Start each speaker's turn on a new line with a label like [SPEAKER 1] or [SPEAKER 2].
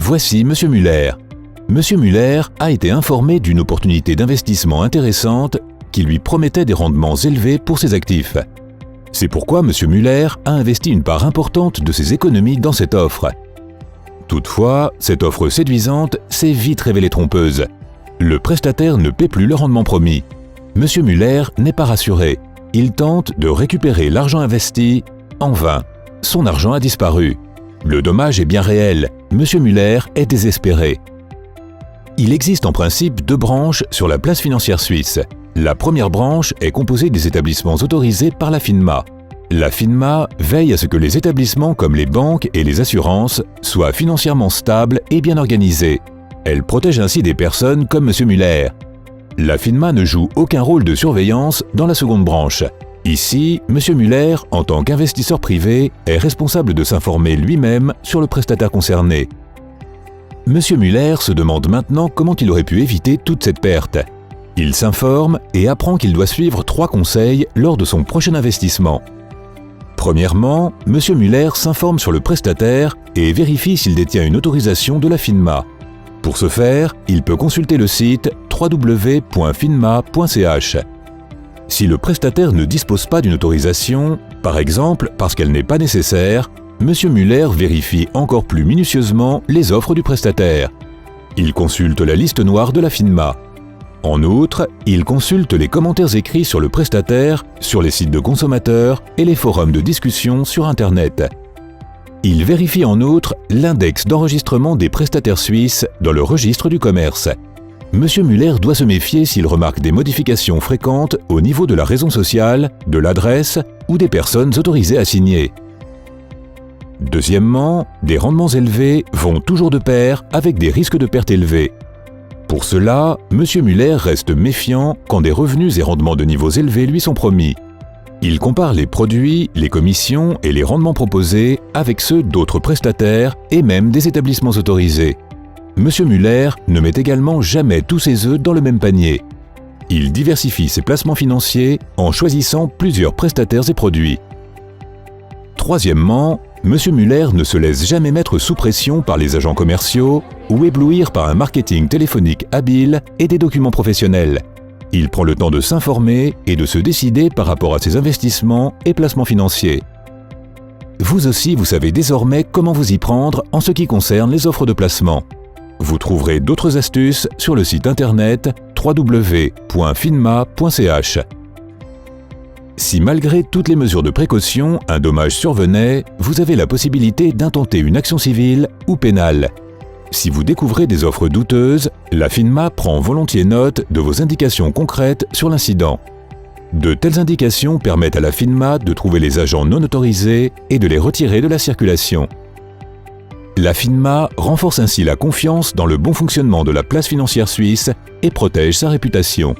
[SPEAKER 1] Voici M. Muller. M. Muller a été informé d'une opportunité d'investissement intéressante qui lui promettait des rendements élevés pour ses actifs. C'est pourquoi M. Muller a investi une part importante de ses économies dans cette offre. Toutefois, cette offre séduisante s'est vite révélée trompeuse. Le prestataire ne paie plus le rendement promis. M. Muller n'est pas rassuré. Il tente de récupérer l'argent investi en vain. Son argent a disparu. Le dommage est bien réel. M. Muller est désespéré. Il existe en principe 2 branches sur la place financière suisse. La première branche est composée des établissements autorisés par la FINMA. La FINMA veille à ce que les établissements comme les banques et les assurances soient financièrement stables et bien organisés. Elle protège ainsi des personnes comme M. Muller. La FINMA ne joue aucun rôle de surveillance dans la seconde branche. Ici, M. Muller, en tant qu'investisseur privé, est responsable de s'informer lui-même sur le prestataire concerné. M. Muller se demande maintenant comment il aurait pu éviter toute cette perte. Il s'informe et apprend qu'il doit suivre 3 conseils lors de son prochain investissement. Premièrement, M. Muller s'informe sur le prestataire et vérifie s'il détient une autorisation de la FINMA. Pour ce faire, il peut consulter le site www.finma.ch. Si le prestataire ne dispose pas d'une autorisation, par exemple parce qu'elle n'est pas nécessaire, M. Muller vérifie encore plus minutieusement les offres du prestataire. Il consulte la liste noire de la FINMA. En outre, il consulte les commentaires écrits sur le prestataire, sur les sites de consommateurs et les forums de discussion sur Internet. Il vérifie en outre l'index d'enregistrement des prestataires suisses dans le registre du commerce. M. Muller doit se méfier s'il remarque des modifications fréquentes au niveau de la raison sociale, de l'adresse ou des personnes autorisées à signer. Deuxièmement, des rendements élevés vont toujours de pair avec des risques de perte élevés. Pour cela, M. Muller reste méfiant quand des revenus et rendements de niveaux élevés lui sont promis. Il compare les produits, les commissions et les rendements proposés avec ceux d'autres prestataires et même des établissements autorisés. M. Muller ne met également jamais tous ses œufs dans le même panier. Il diversifie ses placements financiers en choisissant plusieurs prestataires et produits. Troisièmement, M. Muller ne se laisse jamais mettre sous pression par les agents commerciaux ou éblouir par un marketing téléphonique habile et des documents professionnels. Il prend le temps de s'informer et de se décider par rapport à ses investissements et placements financiers. Vous aussi, vous savez désormais comment vous y prendre en ce qui concerne les offres de placement. Vous trouverez d'autres astuces sur le site internet www.finma.ch. Si malgré toutes les mesures de précaution, un dommage survenait, vous avez la possibilité d'intenter une action civile ou pénale. Si vous découvrez des offres douteuses, la FINMA prend volontiers note de vos indications concrètes sur l'incident. De telles indications permettent à la FINMA de trouver les agents non autorisés et de les retirer de la circulation. La FINMA renforce ainsi la confiance dans le bon fonctionnement de la place financière suisse et protège sa réputation.